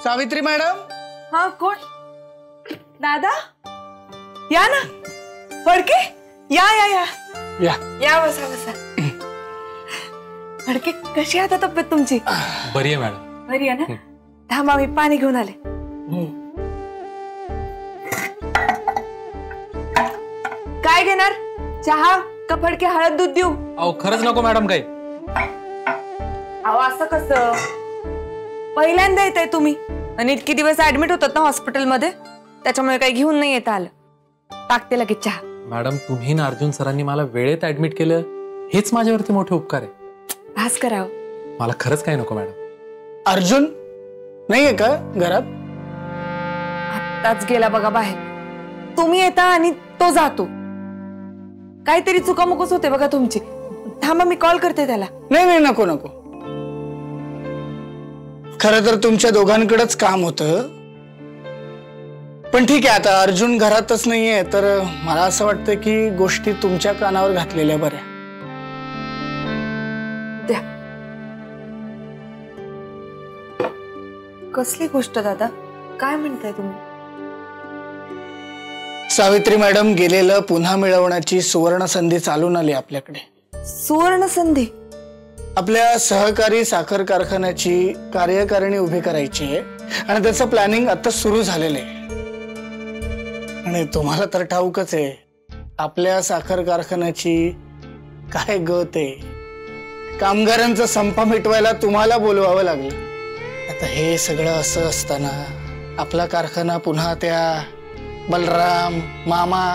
Savitri madam. हाँ कोण? दादा या ना. फडके या या या या या बसा बसा. फडके कशी आता तब्येत तुमची? बरी आहे मॅडम. बरी आहे ना. थांबा मी पाणी घेऊन आले. काय घेणार? चहा का फडके हळद दूध देऊ? अहो खरंच नको मॅडम. काही अहो असं कसं? पहिल्यांदा येत आहे तुम्ही आणि इतके दिवस ऍडमिट होतात ना हॉस्पिटलमध्ये, त्याच्यामुळे काही घेऊन नाही येता आलं. टाकते लगेच चहा. मॅडम तुम्ही ना अर्जुन सरांनी मला वेळेत ऍडमिट केलं, हेच माझ्यावरती मोठे उपकार आहे. भास करावं. मला खरंच काही नको मॅडम. अर्जुन नाहीये का घरात? आत्ताच गेला बघा बाहेर. तुम्ही येता आणि तो जातो. काहीतरी चुकामुकच होते बघा तुमची. थांबा मी कॉल करते त्याला. नाही नाही नको नको. खरं तर तुमच्या दोघांकडेच काम होतं, पण ठीक आहे आता अर्जुन घरातच नाहीये तर मला असं वाटतं की गोष्टी तुमच्या कानावर घातलेल्या बऱ्या. द्या. कसली गोष्ट दादा? काय म्हणताय तुम्ही? सावित्री मॅडम गेलेलं पुन्हा मिळवण्याची सुवर्ण संधी चालून आली आपल्याकडे. सुवर्ण संधी? आपल्या सहकारी साखर कारखान्याची कार्यकारिणी उभी करायची आहे आणि त्याचं प्लॅनिंग आता सुरू झालेलं आहे. आणि तुम्हाला तर ठाऊकच आहे आपल्या साखर कारखान्याची काय गत आहे. कामगारांचा संप मिटवायला तुम्हाला बोलवावं लागलं. आता हे सगळं असं असताना आपला कारखाना पुन्हा त्या बलराम, मामा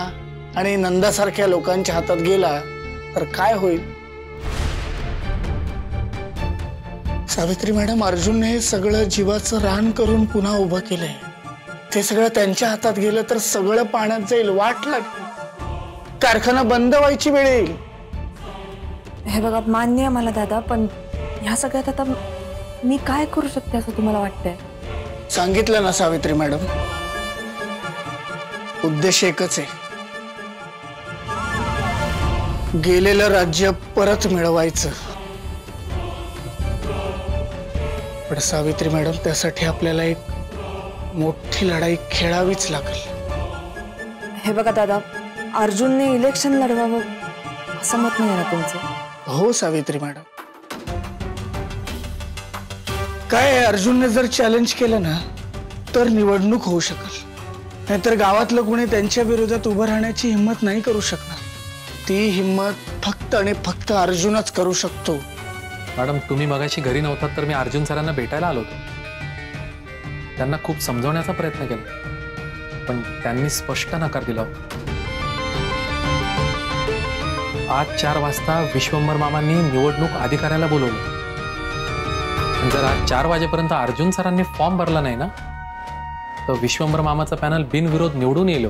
आणि नंदासारख्या लोकांच्या हातात गेला तर काय होईल? सावित्री मॅडम, अर्जुनने हे सगळं जीवाचं रान करून पुन्हा उभं केलंय. ते सगळं त्यांच्या हातात गेलं तर सगळं पाण्यात जाईल. वाट लागेल. कारखाना बंद व्हायची वेळ येईल. हे बघा मान्य आहे मला दादा, पण ह्या सगळ्यात आता मी काय करू शकते असं तुम्हाला वाटतंय? सांगितलं ना सावित्री मॅडम, उद्देश एकच आहे. गेलेलं राज्य परत मिळवायचं. पण सावित्री मॅडम त्यासाठी आपल्याला एक मोठी लढाई खेळावीच लागेल. हे बघा दादा, अर्जुनने इलेक्शन लढवावं असं मत नाही ना तुमचं? हो सावित्री मॅडम. काय अर्जुनने जर चॅलेंज केलं ना तर निवडणूक होऊ शकेल. नाहीतर गावातलं कोणी त्यांच्या विरोधात उभं राहण्याची हिंमत नाही करू शकणार. ती हिंमत फक्त आणि फक्त अर्जुनच करू शकतो. मॅडम तुम्ही मगाशी घरी नव्हतात तर मी अर्जुन सरांना भेटायला आलो होतो. त्यांना खूप समजवण्याचा प्रयत्न केला पण त्यांनी स्पष्ट नकार दिला. आज 4 वाजता विश्वंभर मामांनी निवडणूक अधिकाऱ्याला बोलवलं. जर आज 4 वाजेपर्यंत अर्जुन सरांनी फॉर्म भरला नाही ना तर विश्वंभर मामाचा पॅनल बिनविरोध निवडून येईल.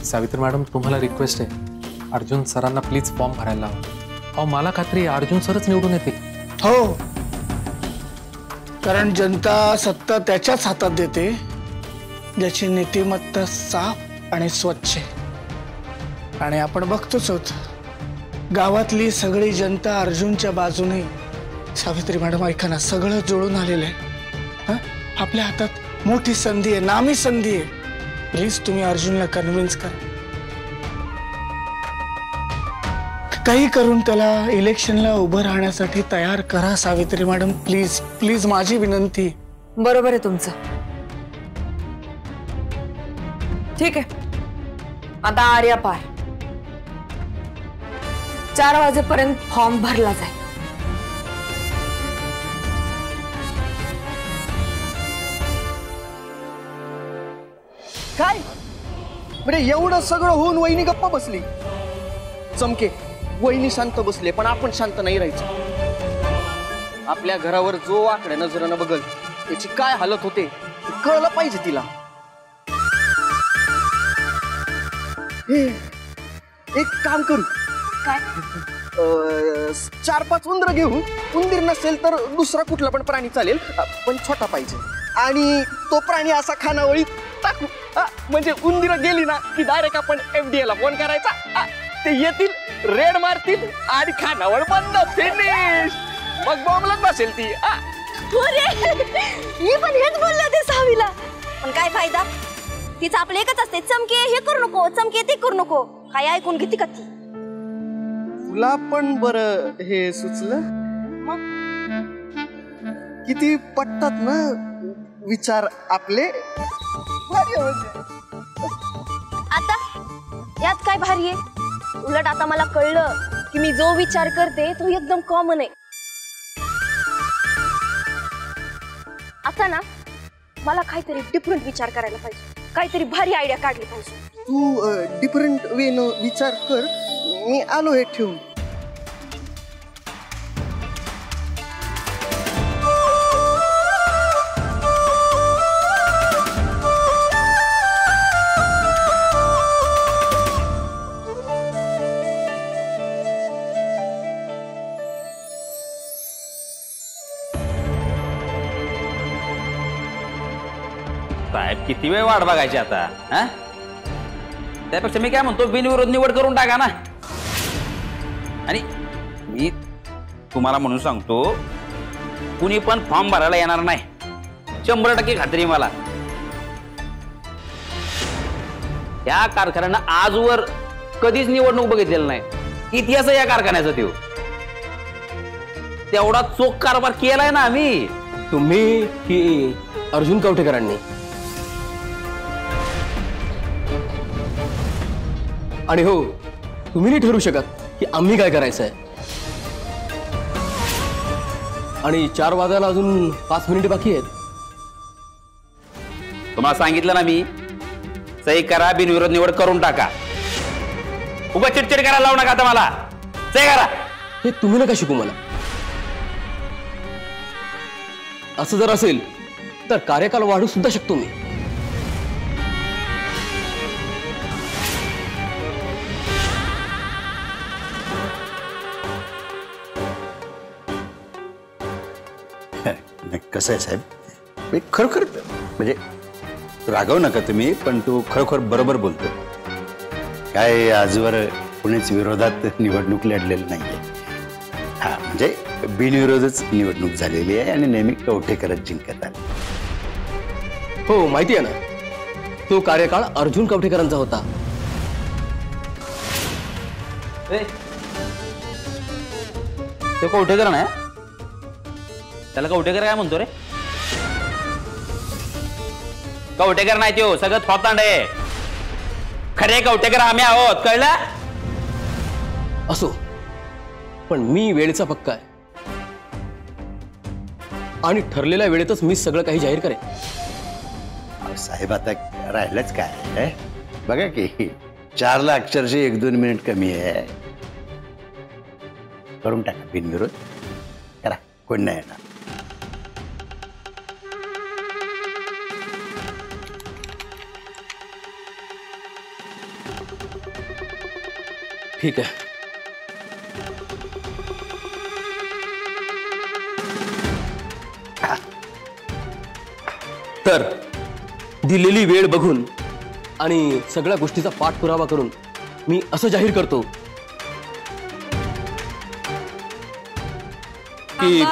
सावित्री मॅडम तुम्हाला रिक्वेस्ट आहे, अर्जुन सरांना प्लीज फॉर्म भरायला लावा. अहो मला खात्री अर्जुन सरच निवडून येतील. हो, कारण जनता सत्ता त्याच्याच हातात देते ज्याची नीतिमत्ता साफ आणि स्वच्छ आहे. आणि आपण बघतोच आहोत गावातली सगळी जनता अर्जुनच्या बाजूने. सावित्री मॅडम ऐका ना, सगळं जुळून आलेलं आहे. आपल्या हातात मोठी संधी आहे, नामी संधी आहे. प्लीज तुम्ही अर्जुनला कन्व्हिन्स करा. काही करून त्याला इलेक्शनला उभं राहण्यासाठी तयार करा. सावित्री मॅडम प्लीज प्लीज, माझी विनंती. बरोबर आहे तुमचं. ठीक आहे, आता आर्या पार. 4 वाजेपर्यंत फॉर्म भरला जाईल. काय म्हणजे एवढं सगळं होऊन वहिनी गप्पा बसली. चमके वहिनी शांत बसले पण आपण शांत नाही राहायचं. आपल्या घरावर जो आकड्या नजरेनं बघल त्याची काय हालत होते कळलं पाहिजे तिला. एक काम करू काय, 4-5 उंदरं घेऊ. उंदीर नसेल तर दुसरा कुठला पण प्राणी चालेल पण छोटा पाहिजे. आणि तो प्राणी असा खानावळीत टाकू. म्हणजे उंदीर गेली ना की डायरेक्ट आपण FDA ला फोन करायचा. ते येतील, रेड मारतील आणि खानावळ बंद. फिनिश. मग बॉम्बलाच बसेल ती. मी पण हेच बोलले होते सावीला, पण काय फायदा, तिचं आपलं एकच असते, चमके हे करू नको, चमके ते करू नको, काय ऐकून घेते का ती? तुला पण बरं हे सुचलं? मग किती पटतात ना विचार आपले. भारी आहे म्हणजे. आता यात काय भारी आहे? उलट आता मला कळलं की मी जो विचार करते तो एकदम कॉमन आहे. आता ना मला काहीतरी डिफरंट विचार करायला पाहिजे, काहीतरी भारी आयडिया काढली पाहिजे. तू डिफरंट वे न विचार कर, मी आलो हे ठेवून. साहेब किती वेळ वाट बघायची आता? हा, त्यापेक्षा मी काय म्हणतो, बिनविरोध निवड करून टाका ना. आणि मी तुम्हाला म्हणून सांगतो, कुणी पण फॉर्म भरायला येणार नाही, 100% खात्री मला. या कारखान्यानं आजवर कधीच निवडणूक बघितलेलं नाही. इतिहास आहे या कारखान्याचा. तेवढा चोख कारभार केलाय ना आम्ही. तुम्ही की अर्जुन कवठेकरांनी? आणि हो, तुम्ही नाही ठरवू शकत की आम्ही काय करायचंय. आणि 4 वाजायला अजून 5 मिनिटे बाकी आहेत. तुम्हाला सांगितलं ना मी, सही करा, बिनविरोध निवड करून टाका. उगा चिडचिड करायला लावू नका आता मला. सही करा. हे तुम्ही नका शिकू मला. असं जर असेल तर कार्यकाल वाढू सुद्धा शकतो मी. कसं आहे साहेब, मी खरोखर म्हणजे रागवू नका तुम्ही, पण तू खरोखर बरोबर बोलतो. काय आजवर कुणीच विरोधात निवडणूक लढलेली नाहीये. हा, म्हणजे बिनविरोधच निवडणूक झालेली आहे आणि नेहमी कवठेकरच जिंकत आले. हो, माहिती आहे ना, तो कार्यकाळ अर्जुन कवठेकरांचा होता. तो कवठेकर ना, त्याला कवठेकर काय म्हणतो रे? कवठेकर नाही तो, सगळं थोतांड आहे. खरे कवठेकर आम्ही आहोत, कळलं? असो, पण मी वेळेचा पक्का आहे आणि ठरलेल्या वेळेतच मी सगळं काही जाहीर करेन. साहेब आता राहिलंच काय, बघा की 4ला अक्षरशः 1-2 मिनिट कमी आहे. करून टाका बिनविरोध करा, कोण नाही येणार. ठीक आहे. तर दिलेली वेळ बघून आणि सगळ्या गोष्टीचा पाठपुरावा करून मी असं जाहीर करतो की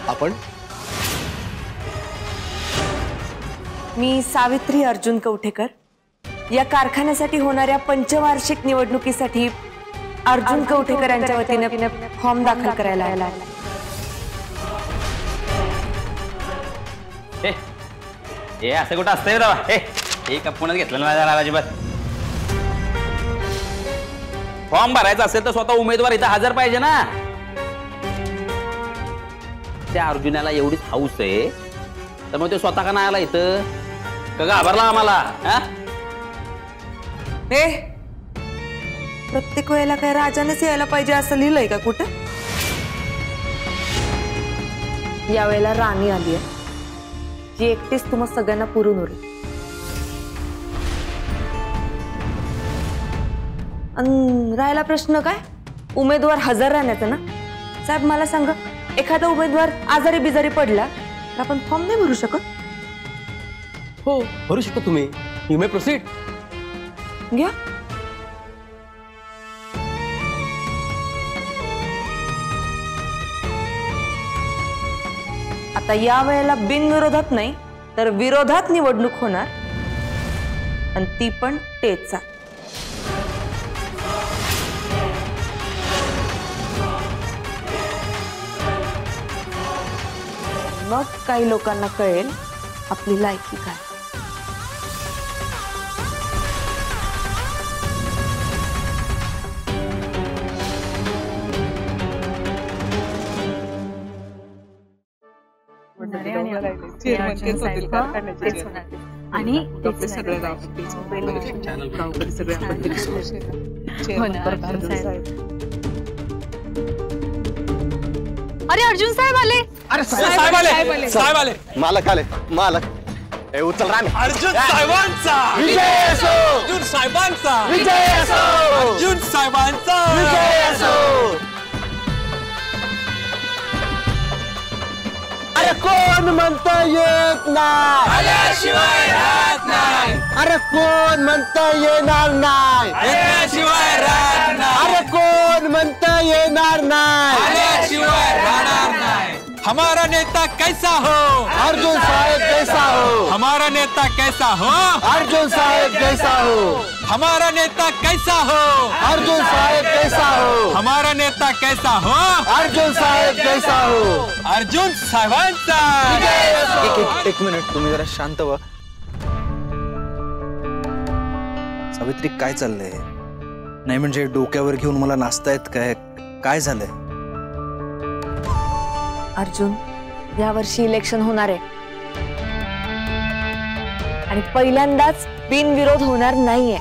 आपण मी सावित्री अर्जुन कवठेकर या कारखान्यासाठी होणाऱ्या पंचवार्षिक निवडणुकीसाठी अर्जुन कवठेकर यांच्या वतीने फॉर्म दाखल करायला आला. हे असं कुठं असतंय दावा? हे कपूनच घेतलं ना अजिबात. फॉर्म भरायचा असेल तर स्वतः उमेदवार इथं हजर पाहिजे ना. त्या अर्जुनाला एवढीच हाऊस आहे तर मग तो स्वतः का नाही आला इथं? का घाबरला आम्हाला? प्रत्येक वेळेला काय राजानेच यायला पाहिजे असं लिहिलंय का कुठं? यावेळेला राणी आली आहे, जी एकटीच तुम्हा सगळ्यांना पुरून उरेल. राहिला प्रश्न काय उमेदवार हजर राहण्याचा ना साहेब, मला सांगा एखादा उमेदवार आजारी बिजारी पडला तर आपण फॉर्म नाही भरू शकत? हो भरू शकतो तुम्ही. You may proceed. घ्या. आता या वेळेला बिनविरोधात नाही तर विरोधात निवडणूक होणार आणि ती पण टेचा. मग काही लोकांना कळेल आपली लायकी काय. अरे अर्जुन साहेब आले. अरे साहेब आले. मालक आले. मालक ए उचल राणे. अर्जुन साहेबांचा विजय असो. अर्जुन साहेबांचा विजय असो. अर्जुन साहेबांचा विजय असो. अरे कोण म्हणता येत नाही आल्याशिवाय राहत नाही. अरे कोण म्हणता येणार नाही आल्याशिवाय राहत नाही. अरे कोण म्हणता येणार नाही आल्याशिवाय राहणार नाही. हमारा नेता कैसा हो? अर्जुन साहेब कैसा हो. हमारा नेता कैसा हो? अर्जुन साहेब कैसा हो. हमारा नेता कैसा हो? अर्जुन साहेब कैसा हो. हमारा नेता कैसा हो? अर्जुन साहेब कैसा हो. अर्जुन साहेबांचा एक मिनिट तुम्ही जरा शांत व्हा. सावित्री काय चाललंय? नाही म्हणजे डोक्यावर घेऊन मला नाचतायत काय? काय झालंय? अर्जुन यावर्षी इलेक्शन होणार आहे आणि पहिल्यांदाच बिनविरोध होणार नाहीये.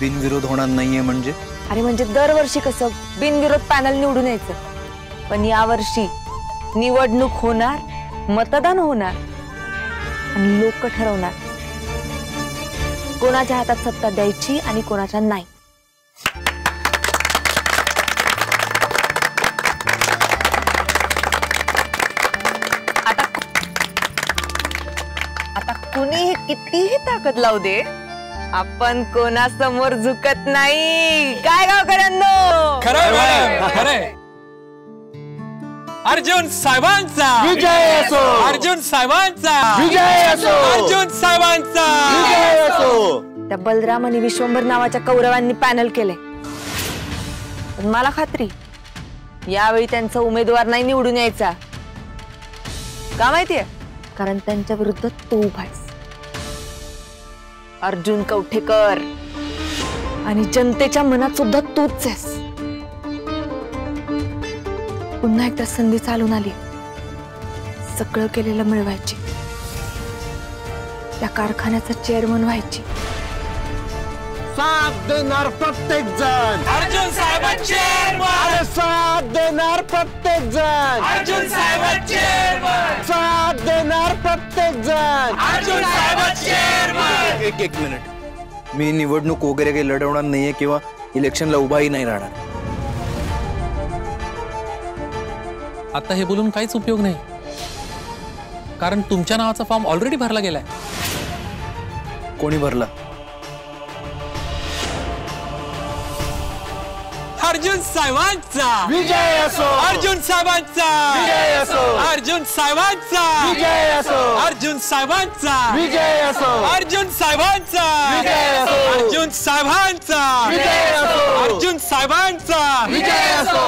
बिनविरोध होणार नाहीये म्हणजे? अरे म्हणजे दरवर्षी कसं बिनविरोध पॅनल निवडून यायचं, पण यावर्षी निवडणूक होणार, मतदान होणार आणि लोक ठरवणार कोणाच्या हातात सत्ता द्यायची आणि कोणाच्या नाही. आता कुणीही कितीही ताकद लावू दे, आपण कोणासमोर झुकत नाही. काय गावकऱ्यांनो? खरंय. अर्जुन साहेबांचा विजय असो. अर्जुन साहेबांचा विजय असो. अर्जुन साहेबांचा विजय असो. त्या बलराम आणि विश्वंभर नावाच्या कौरवांनी पॅनल केले, पण मला खात्री यावेळी त्यांचा उमेदवार नाही निवडून यायचा. का माहितीये? कारण त्यांच्या विरुद्ध तो उभा आहेस, अर्जुन कवठेकर, आणि जनतेच्या मनात सुद्धा तूच आहेस. पुन्हा एकदा संधी चालून आली सगळं केलेलं मिळवायची, त्या कारखान्याचा चेअरमन व्हायची. साथ देणार प्रत्येक जण. अर्जुन साहेबांचे अरे साथ देणार प्रत्येक जण. अर्जुन साहेबांचे साथ देणार प्रत्येक जण. अर्जुन साहेबांचे एक मिनिट. मी निवडणूक वगैरे काही लढवणार नाहीये किंवा इलेक्शनला उभाही नाही राहणार. आता हे बोलून काहीच उपयोग नाही, कारण तुमच्या नावाचा फॉर्म ऑलरेडी भरला गेलाय. कोणी भरला? अर्जुन साहेबांचा विजय असो. अर्जुन साहेबांचा विजय असो. अर्जुन साहेबांचा विजय असो. अर्जुन साहेबांचा विजय असो. अर्जुन साहेबांचा विजय असो. अर्जुन साहेबांचा विजय असो. अर्जुन साहेबांचा विजय असो.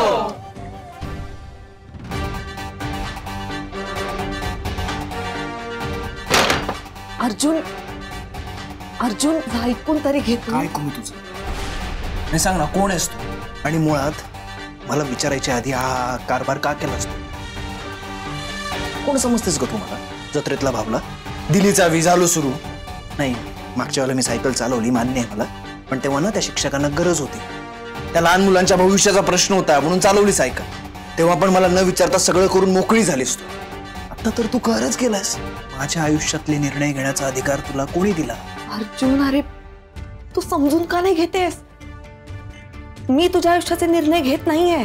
अर्जुन अर्जुन ऐकून तरी घेतो. काय कमी तुझं? नाही सांग ना, कोण आहेस तू? आणि मुळात मला विचारायच्या आधी हा कारभार का केलास तू? कोण समजतेस ग तुम्हाला? जत्रेतला भावला, दिल्लीचा विझालो सुरू. नाही, मागच्या वेळेला मी सायकल चालवली, मान्य आहे मला, पण तेव्हा ना त्या शिक्षकांना गरज होती. त्या लहान मुलांच्या भविष्याचा प्रश्न होता म्हणून चालवली सायकल. तेव्हा पण मला न विचारता सगळं करून मोकळी झालीस तू. आता तर तू खरंच केलास. माझ्या आयुष्यातले निर्णय घेण्याचा अधिकार तुला कोणी दिला? अर्जुन अरे तू समजून का नाही घेतेस? मी तुझ्या आयुष्याचे निर्णय घेत नाहीये.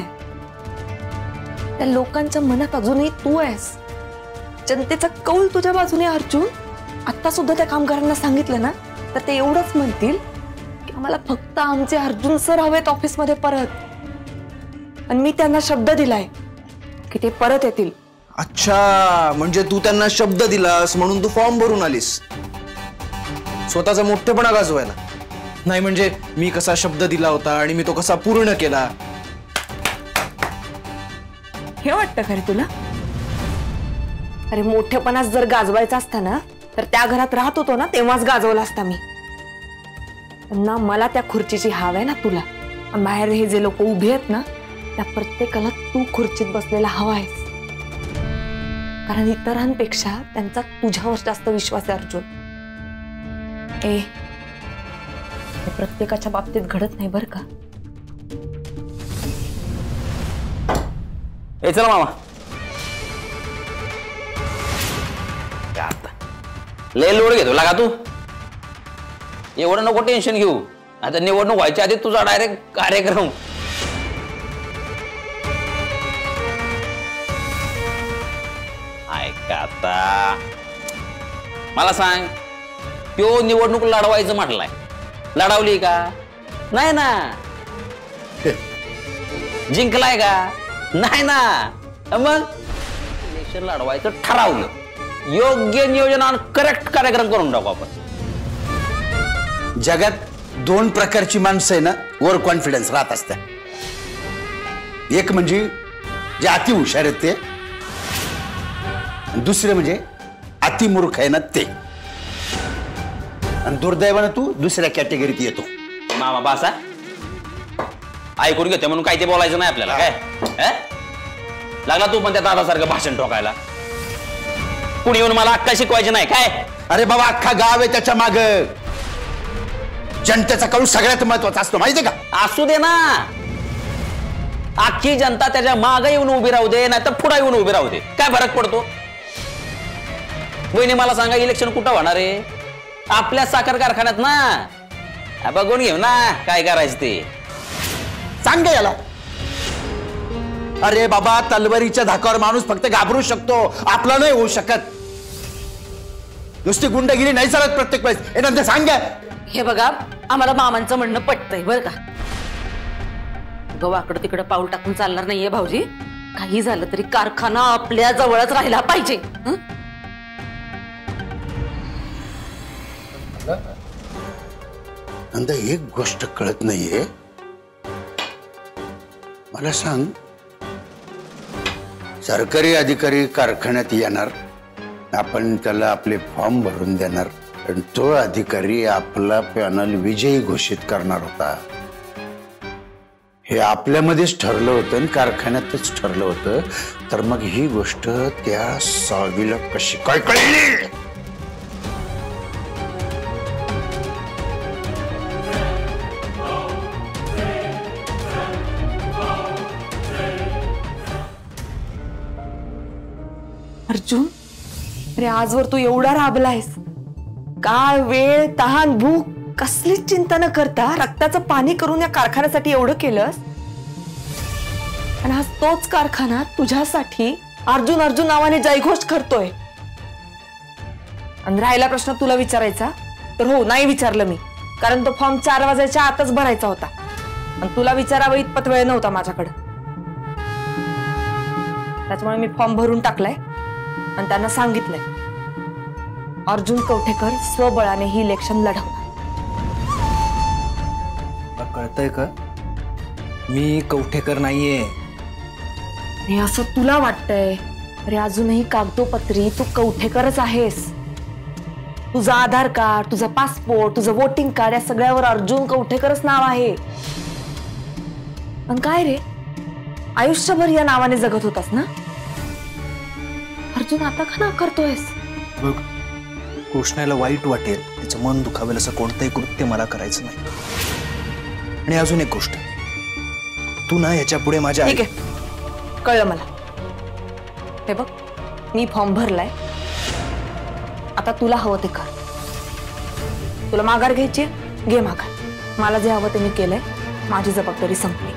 त्या लोकांच्या मनात अजूनही तू आहेस. जनतेचा कौल तुझ्या बाजूने. अर्जुन, आता सुद्धा त्या कामगारांना सांगितलं ना तर ते एवढंच म्हणतील की आम्हाला फक्त आमचे अर्जुन सर हवेत ऑफिसमध्ये परत. आणि मी त्यांना शब्द दिलाय की ते परत येतील. अच्छा, म्हणजे तू त्यांना शब्द दिलास म्हणून तू फॉर्म भरून आलीस स्वतःचा मोठेपणा गाजवायला. नाही म्हणजे मी कसा शब्द दिला होता आणि मी तो कसा पूर्ण केला हे वाटतं खरे तुला? अरे मोठेपणाच जर गाजवायचा असता ना तर त्या घरात राहत होतो ना तेव्हाच गाजवला असता मी. ना मला त्या खुर्चीची हाव आहे ना तुला. बाहेर हे जे लोक उभे आहेत ना त्या प्रत्येकाला तू खुर्चीत बसलेला हवा आहेस. कारण इतरांपेक्षा त्यांचा तुझ्यावर जास्त विश्वास आहे अर्जुन. हे प्रत्येकाच्या बाबतीत घडत नाही बरं का. चला मामा. लय लोड घेतो लागा तू. एवढं नको टेन्शन घेऊ. आता निवडणूक व्हायच्या आधी तुझा डायरेक्ट कार्यक्रम. ऐका आता मला सांग, तो निवडणूक लढवायचं म्हटलाय, लढवली का? नाही ना. जिंकलाय का? नाही ना. मग इलेक्शन लढवायचं ठरवलं, योग्य नियोजन आणि करेक्ट कार्यक्रम करून टाकू आपण. जगात दोन प्रकारची माणसं आहे ना ओव्हर कॉन्फिडन्स राहत असतात. एक म्हणजे जे अति हुशार आहेत ते, दुसरे म्हणजे अति मूर्ख आहे ना ते. आणि दुर्दैवानं तू दुसऱ्या कॅटेगरीत येतो. मामा बासा ऐकून घेतो म्हणून काय ते बोलायचं नाही आपल्याला. काय लागला तू पण त्या दादासारखं भाषण ठोकायला? कुणी येऊन मला अक्का शिकवायची नाही काय? अरे बाबा, अख्खा गाव आहे त्याच्या माग. जनतेचा कौल सगळ्यात महत्वाचा असतो माहितीये का? असू दे ना. अख्खी जनता त्याच्या मागे येऊन उभी राहू दे नाही तर पुढे येऊन उभी राहू दे, काय फरक पडतो? वहिनी मला सांगा, इलेक्शन कुठं होणार आहे? आपल्या साखर कारखान्यात ना. बघून घेऊ ना काय करायचं ते. सांग याला. अरे बाबा, तलवारीच्या धाकावर माणूस फक्त घाबरू शकतो, आपला नाही होऊ शकत. नुसती गुंडगिरी नाही चालत प्रत्येक वेळेस. नंतर सांग. हे बघा, आम्हाला मामांचं म्हणणं पटतंय बरं का. गवाकडं तिकडं पाऊल टाकून चालणार नाहीये भाऊजी. काही झालं तरी कारखाना आपल्या जवळच राहिला पाहिजे. नंतर एक गोष्ट कळत नाहीये मला. सांग, सरकारी अधिकारी कारखान्यात येणार, आपण त्याला आपले फॉर्म भरून देणार, आणि तो अधिकारी आपला पॅनल विजयी घोषित करणार होता. हे आपल्यामध्येच ठरलं होतं आणि कारखान्यातच ठरलं होतं. तर मग ही गोष्ट त्या सावीला कशी काय कळली? अर्जुन, अरे आजवर तू एवढा राबलायस. काळ, वेळ, तहान, भूक कसलीच चिंता न करता रक्ताचं पाणी करून या कारखान्यासाठी एवढं केलंस. आणि आज तोच कारखाना तुझ्यासाठी अर्जुन अर्जुन नावाने जयघोष करतोय. आणि राहिला प्रश्न तुला विचारायचा तर हो, नाही विचारलं मी, कारण तो फॉर्म 4 वाजायच्या आतच भरायचा होता. आणि तुला विचारावं इतपत वेळ नव्हता माझ्याकडे. त्याच्यामुळे मी फॉर्म भरून टाकलाय आणि त्यांना सांगितलंय अर्जुन कवठेकर स्वबळाने ही इलेक्शन लढवणार. कळतंय का? मी कवठेकर नाहीये. हे असं तुला वाटतंय. अरे अजूनही कागदोपत्री तू कवठेकरच आहेस. तुझं आधार कार्ड, तुझं पासपोर्ट, तुझं वोटिंग कार्ड या सगळ्यावर अर्जुन कवठेकरच नाव आहे. पण काय रे, आयुष्यभर या नावाने जगत होतास ना? अर्जुन आता का ना करतोयस? बघ, कृष्णाला वाईट वाटेल, त्याचं मन दुखावेल असं कोणतंही कृत्य मला करायचं नाही. आणि अजून एक गोष्ट, तू ना याच्या पुढे माझ्या. ठीक आहे, कळलं मला. हे बघ, मी फॉर्म भरलाय. आता तुला हवं ते कर. तुला माघार घ्यायची, घे माघार. मला जे हवं ते मी केलंय, माझी जबाबदारी संपली.